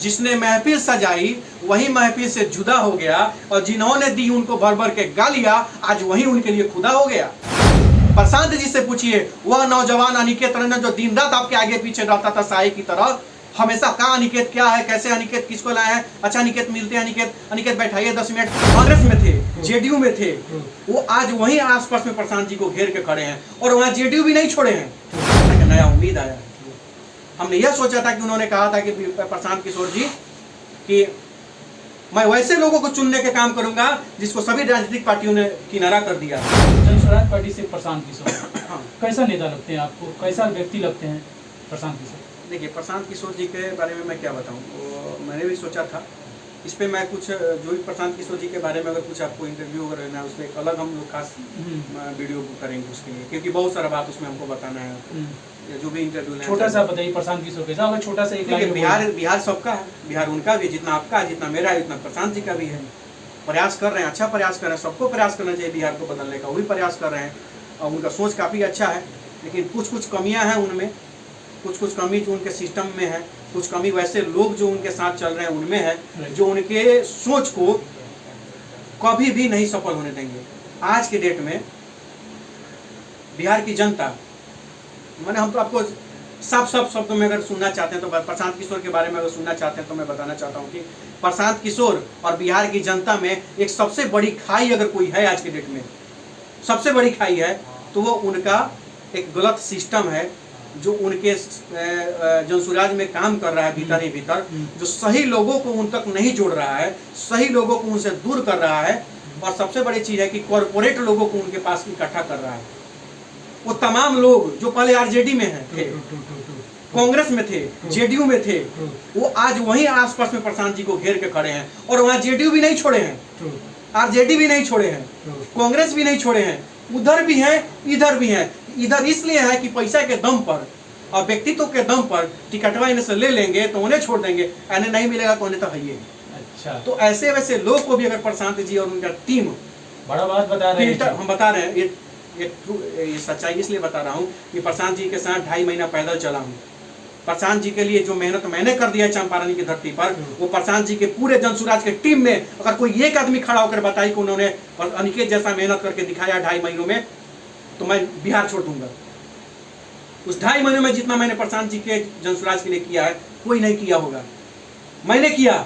जिसने महफिल सजाई वही महफिल से जुदा हो गया, और जिन्होंने दी उनको भर भर के गालियां आज वही उनके लिए खुदा हो गया। प्रशांत जी से पूछिए, वह नौजवान अनिकेत रंजन जो दिन रात आपके आगे पीछे रहता था साई की तरह, हमेशा कहाँ अनिकेत क्या है, कैसे अनिकेत, किसको लाया है, अच्छा अनिकेत मिलते हैं, अनिकेत अनिकेत बैठाइए 10 मिनट। कांग्रेस में थे, जेडीयू में थे, वो आज वही आसपास में प्रशांत जी को घेर के खड़े हैं, और वहां जेडीयू भी नहीं छोड़े हैं। नया उम्मीद आया। हमने यह सोचा था कि उन्होंने कहा था कि प्रशांत किशोर जी कि मैं वैसे लोगों को चुनने के काम करूंगा जिसको सभी राजनीतिक पार्टियों ने किनारा कर दिया। जन स्वराज पार्टी से प्रशांत किशोर कैसा नेता लगते हैं आपको, कैसा व्यक्ति लगते हैं प्रशांत किशोर? देखिए, प्रशांत किशोर जी के बारे में मैं क्या बताऊं, तो मैंने भी सोचा था इस पे मैं कुछ जो भी प्रशांत किशोर जी के बारे में अगर कुछ आपको इंटरव्यू अगर लेना है, उसमें एक अलग हम लोग खास वीडियो करेंगे उसके लिए, क्योंकि बहुत सारा बात उसमें हमको बताना है। जो भी इंटरव्यू लेना, छोटा सा बताइए प्रशांत किशोर कैसा होगा, छोटा सा एक लाइन। बिहार सबका है, बिहार उनका भी, जितना आपका है, जितना मेरा है, उतना प्रशांत जी का भी है। प्रयास कर रहे हैं, अच्छा प्रयास कर रहे हैं, सबको प्रयास करना चाहिए बिहार को बदलने का, वही प्रयास कर रहे हैं, और उनका सोच काफ़ी अच्छा है। लेकिन कुछ कुछ कमियां हैं उनमें, कुछ कुछ कमी जो उनके सिस्टम में है, कुछ कमी वैसे लोग जो उनके साथ चल रहे हैं उनमें है, जो उनके सोच को कभी भी नहीं सफल होने देंगे। आज के डेट में बिहार की जनता, मैंने हम तो आपको साफ साफ शब्दों में अगर सुनना चाहते हैं तो प्रशांत किशोर के बारे में अगर सुनना चाहते हैं तो मैं बताना चाहता हूं कि प्रशांत किशोर और बिहार की जनता में एक सबसे बड़ी खाई अगर कोई है आज के डेट में, सबसे बड़ी खाई है, तो वो उनका एक गलत सिस्टम है जो उनके जनसुराज में काम कर रहा है भीतर ही भीतर, जो सही लोगों को उन तक नहीं जोड़ रहा है, सही लोगों को उनसे दूर कर रहा है, और सबसे बड़ी चीज है कि कॉरपोरेट लोगों को उनके पास इकट्ठा कर रहा है। वो तमाम लोग जो पहले आरजेडी में थे, कांग्रेस में थे, जेडीयू में थे, वो आज वही आसपास में प्रशांत जी को घेर के खड़े हैं, और वहां जेडीयू भी नहीं छोड़े हैं, आरजेडी भी नहीं छोड़े हैं, कांग्रेस भी नहीं छोड़े हैं, उधर भी हैं, इधर भी हैं। इधर इसलिए है कि पैसा के दम पर और व्यक्तित्व के दम पर टिकटवा इन्हें से ले लेंगे तो उन्हें छोड़ देंगे, इन्हें नहीं मिलेगा तो उन्हें तो है ही। अच्छा, तो ऐसे वैसे लोग को भी अगर प्रशांत जी और उनका टीम, बड़ा बात बता रहे हैं, हम बता रहे हैं, ये सच्चाई इसलिए बता रहा हूँ कि प्रशांत जी के साथ 2.5 महीना पैदल चला हूँ। प्रशांत जी के लिए जो मेहनत मैंने कर दिया है चंपारण की धरती पर, वो प्रशांत जी के पूरे जनसुराज के टीम में अगर कोई एक आदमी खड़ा होकर बताए कि उन्होंने अनिकेत जैसा मेहनत करके दिखाया 2.5 महीनों में, तो मैं बिहार छोड़ दूंगा। उस 2.5 महीनों में जितना मैंने प्रशांत जी के जनसुराज के लिए किया है कोई नहीं किया होगा। मैंने किया,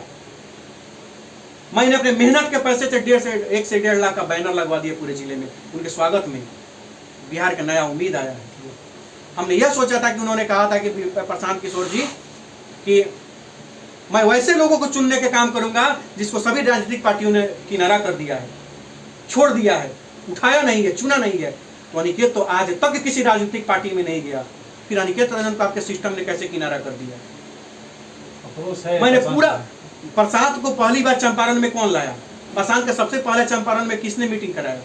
मैंने अपने मेहनत के पैसे से 1 से 1.5 लाख का बैनर लगवा दिया पूरे जिले में उनके स्वागत में। बिहार का नया उम्मीद आया है। हमने यह सोचा था कि उन्होंने कहा था कि प्रशांत किशोर जी कि मैं वैसे लोगों को चुनने के काम करूंगा जिसको सभी राजनीतिक पार्टियों ने किनारा कर दिया है, छोड़ दिया है, उठाया नहीं है, चुना नहीं है। तो अनिकेत तो आज तक किसी राजनीतिक पार्टी में नहीं गया, फिर अनिकेत रंजन को आपके सिस्टम ने कैसे किनारा कर दिया? मैंने पूरा प्रशांत को पहली बार चंपारण में कौन लाया? प्रशांत का सबसे पहले चंपारण में किसने मीटिंग कराया?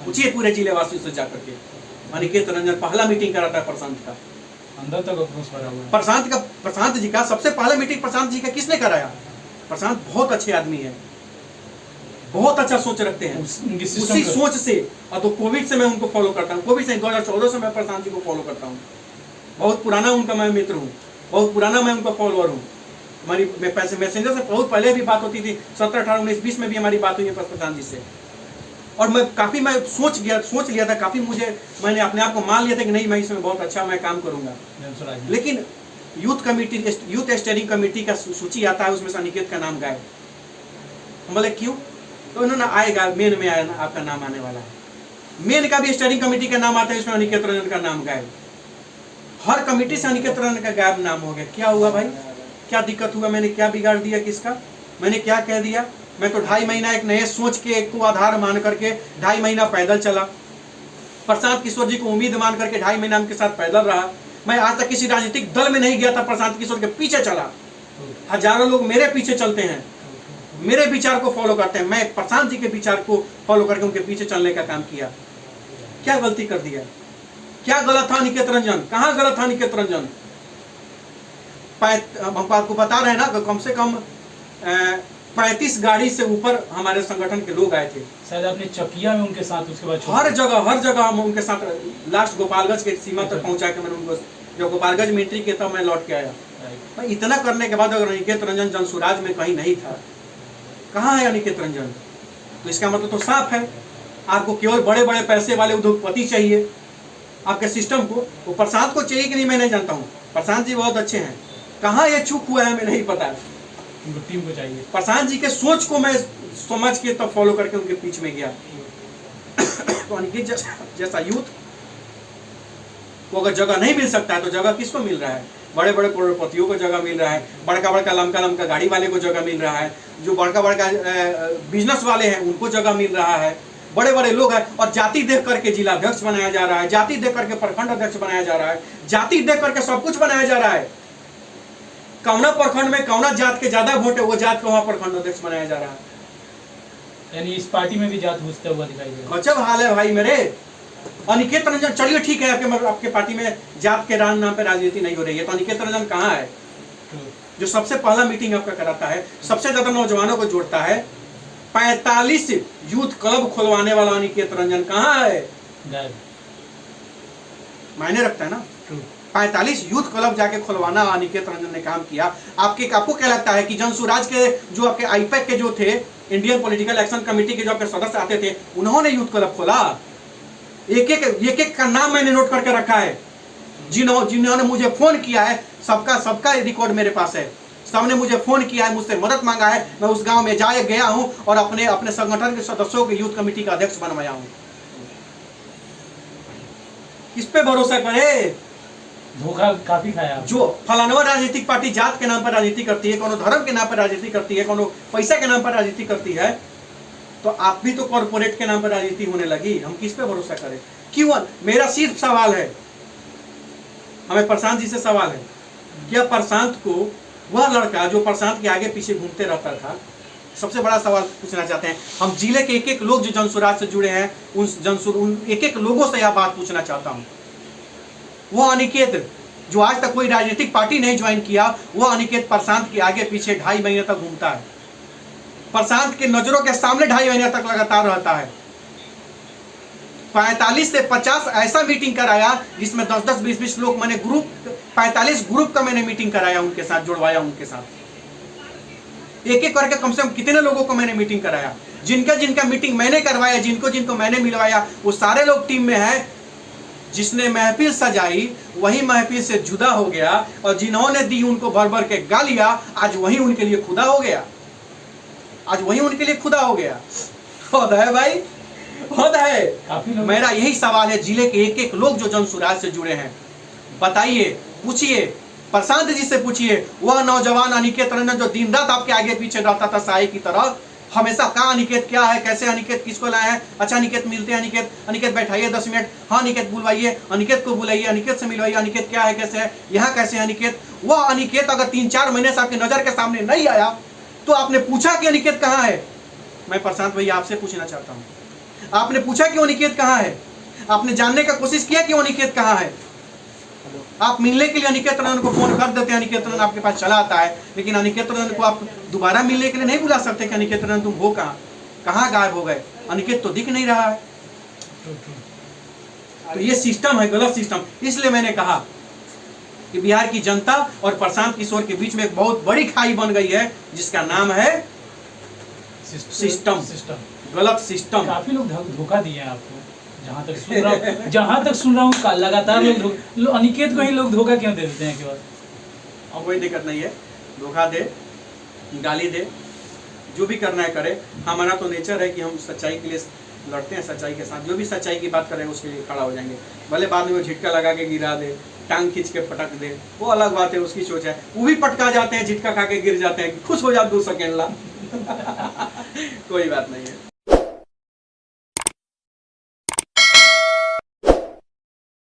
पूछिए पूरे जिले वासियों से जाकर के। अनिकेत रंजन पहला मीटिंग कराता है प्रशांत का, अंदर तक अफरोस भरा हुआ है। प्रशांत जी का सबसे पहला मीटिंग प्रशांत जी का किसने कराया? प्रशांत बहुत अच्छे आदमी है, बहुत अच्छा सोच रखते हैं, उसी सोच से। और तो कोविड से मैं उनको फॉलो करता हूँ, कोविड से 2014 से मैं प्रशांत जी को फॉलो करता हूँ। बहुत पुराना उनका मैं मित्र हूँ, बहुत पुराना मैं उनका फॉलोअर हूँ। हमारी मैसेंजर से बहुत पहले भी बात होती थी, 17, 18, 19, 20 में भी हमारी बात हुई है प्रशांत जी से। और मैं काफ़ी सोच लिया था काफ़ी, मैंने अपने आप को मान लिया था कि नहीं मैं इसमें बहुत अच्छा मैं काम करूँगा। लेकिन यूथ स्टीयरिंग कमेटी का सूची आता है, उसमें से अनिकेत का नाम गायब। हम बोले क्यों? तो उन्होंने आएगा, मेन में आया आपका नाम आने वाला है। मेन का भी स्टीयरिंग कमेटी का नाम आता है, इसमें अनिकेत रंजन का नाम गायब। हर कमेटी से अनिकेत रंजन का गायब नाम हो गया। क्या हुआ भाई, क्या दिक्कत हुआ? मैंने क्या बिगाड़ दिया किसका? मैंने क्या कह दिया? मैं तो 2.5 महीना एक नए सोच के एक को आधार मान करके 2.5 महीना पैदल चला। प्रशांत किशोर जी को उम्मीद मान करके 2.5 महीना उनके साथ पैदल रहा। मैं आज तक किसी राजनीतिक दल में नहीं गया था, प्रशांत किशोर के पीछे चला। हजारों लोग मेरे पीछे चलते हैं, मेरे विचार को फॉलो करते हैं। मैं प्रशांत जी के विचार को फॉलो करके उनके पीछे चलने का काम किया। क्या गलती कर दिया? क्या गलत था अनिकेत रंजन? कहाँ गलत था अनिकेत रंजन? हम आपको बता रहे हैं ना, कम से कम 35 गाड़ी से ऊपर हमारे संगठन के लोग आए थे। शायद आपने चकिया में उनके साथ, उसके बाद हर जगह हम उनके साथ लास्ट गोपालगंज के सीमा तक पहुंचा के मैंने उनको, जो गोपालगंज में एंट्री किया था मैं लौट के आया। भाई इतना करने के बाद अगर अनिकेत रंजन जनसुराज में कहीं नहीं था, कहाँ है अनिकेत रंजन? तो इसका मतलब तो साफ है, आपको केवल बड़े बड़े पैसे वाले उद्योगपति चाहिए आपके सिस्टम को। वो प्रशांत को चाहिए कि नहीं मैं नहीं जानता हूँ, प्रशांत जी बहुत अच्छे हैं, कहाँ ये चूक हुआ है हमें नहीं पता। उनको टीम को चाहिए। प्रशांत जी के सोच को मैं समझ के तब फॉलो करके उनके पीछे में गया। तो अनिकेत जैसा यूथ को अगर जगह नहीं मिल सकता है तो जगह किसको मिल रहा है? बड़े बड़े करोड़पतियों को जगह मिल रहा है, बड़का बड़का लमका लमका गाड़ी वाले को जगह मिल रहा है, जो बड़का बड़का बिजनेस वाले हैं उनको जगह मिल रहा है, बड़े बड़े लोग हैं। और जाति देख करके जिलाध्यक्ष बनाया जा रहा है, जाति देख करके प्रखंड अध्यक्ष बनाया जा रहा है, जाति देख करके सब कुछ बनाया जा रहा है। कौना प्रखंड में कौना जात के ज्यादा वोट है वो जात को वहां प्रखंड अध्यक्ष बनाया जा रहा है। यानी इस पार्टी में भी जात घुसता हुआ दिखाई दे रहा है। गजब हाल है भाई मेरे। अनिकेत रंजन, चलिए ठीक है आपके पार्टी में जात के नाम पे राजनीति नहीं हो रही है, तो अनिकेत रंजन कहाँ है जो सबसे पहला मीटिंग आपका कराता है, सबसे ज्यादा नौजवानों को जोड़ता है? 45 यूथ क्लब खुलवाने वाला अनिकेत रंजन कहाँ है? मायने रखता है ना। 45 यूथ क्लब जाके खुलवाना अनिकेत रंजन ने काम किया। आपको क्या लगता है कि जनसुराज के जो आपके आईपैक के जो थे, इंडियन पॉलिटिकल एक्शन कमेटी के जो आपके सदस्य आते थे, उन्होंने यूथ क्लब खोला? एक एक का नाम मैंने नोट करके रखा है, जिन्होंने मुझे फोन किया है, सबका रिकॉर्ड मेरे पास है। सबने मुझे फोन किया है, मुझसे मदद मांगा है, मैं उस गांव में गया हूं और अपने संगठन के सदस्यों के यूथ कमेटी का अध्यक्ष बनवाया हूं। किस पे भरोसा करे? धोखा काफी खाया। जो फलानवा राजनीतिक पार्टी जात के नाम पर राजनीति करती है, कोनो धर्म के नाम पर राजनीति करती है, कोनो पैसा के नाम पर राजनीति करती है, तो आप भी तो कॉर्पोरेट के नाम पर राजनीति होने लगी। हम किस पे भरोसा करें? क्यों? मेरा सिर्फ सवाल है, हमें प्रशांत जी से सवाल है, क्या प्रशांत को वह लड़का जो प्रशांत के आगे पीछे घूमते रहता था, सबसे बड़ा सवाल पूछना चाहते हैं हम। जिले के एक लोग जो जनसुराज से जुड़े हैं, उन एक लोगों से यह बात पूछना चाहता हूं। वो अनिकेत जो आज तक कोई राजनीतिक पार्टी नहीं ज्वाइन किया, वो अनिकेत प्रशांत के आगे पीछे 2.5 महीने तक घूमता है, प्रशांत के नजरों के सामने 2.5 महीने तक लगातार रहता है। 45 से 50 ऐसा मीटिंग कराया जिसमें 10-10, 20-20 लोग, मैंने 45 ग्रुप का मैंने मीटिंग कराया, उनके साथ जुड़वाया, उनके साथ एक एक करके कम से कम कितने लोगों को मैंने मीटिंग कराया। जिनका मीटिंग मैंने करवाया, जिनको मैंने मिलवाया, वो सारे लोग टीम में है। जिसने महफिल सजाई वही महफिल से जुदा हो गया, और जिन्होंने दी उनको भर भर के गालियां, आज वही उनके लिए खुदा हो गया, आज वही उनके लिए खुदा हो गया। खुद है भाई, खुद है। मेरा यही सवाल है, जिले के एक एक लोग जो जनसुराज से जुड़े हैं, बताइए, पूछिए, प्रशांत जी से पूछिए, वह नौजवान अनिकेत रंजन जो दिन रात आपके आगे पीछे रहता था साई की तरह, हमेशा कहाँ अनिकेत, क्या है, कैसे अनिकेत, किसको लाया है, अच्छा अनिकेत मिलते हैं, अनिकेत बैठाइए 10 मिनट, हाँ अनिकेत बुलवाइए, अनिकेत को बुलाइए, अनिकेत से मिलवाइए, अनिकेत क्या है, कैसे है, यहाँ कैसे है अनिकेत। वह अनिकेत अगर 3-4 महीने से आपकी नजर के सामने नहीं आया तो आपने पूछा कि अनिकेत कहाँ है? मैं प्रशांत भैया आपसे पूछना चाहता हूँ, आपने पूछा कि अनिकेत कहाँ है? आपने जानने का कोशिश किया कि अनिकेत कहाँ है? आप मिलने के लिए अनिकेत रंजन को फोन कर देते हैं, अनिकेत रंजन आपके पास चला आता है, लेकिन अनिकेत रंजन को आप दोबारा मिलने के लिए नहीं बुला सकते कि अनिकेत रंजन तुम हो कहाँ गायब हो गए? अनिकेत तो दिख नहीं रहा है। तो ये सिस्टम है, गलत सिस्टम। इसलिए मैंने कहा कि बिहार की जनता और प्रशांत किशोर के बीच में एक बहुत बड़ी खाई बन गई है, जिसका नाम है सिस्टम। गलत सिस्टम। काफी लोग धोखा दिए हैं आपको, जहाँ तक सुन रहा हूँ लगातार लोग अनिकेत को ही लोग धोखा क्यों दे देते हैं केवल? अब कोई दिक्कत नहीं है, धोखा दे, गाली दे, जो भी करना है करे। हमारा तो नेचर है कि हम सच्चाई के लिए लड़ते हैं, सच्चाई के साथ जो भी सच्चाई की बात करें उसके लिए खड़ा हो जाएंगे। भले बाद में वो झिटका लगा के गिरा दे, टांग खींच के पटक दे, वो अलग बात है, उसकी सोच है। वो भी पटका जाते हैं, झिटका खा के गिर जाते हैं, खुश हो जाते 2 सेकेंड ला। कोई बात नहीं है।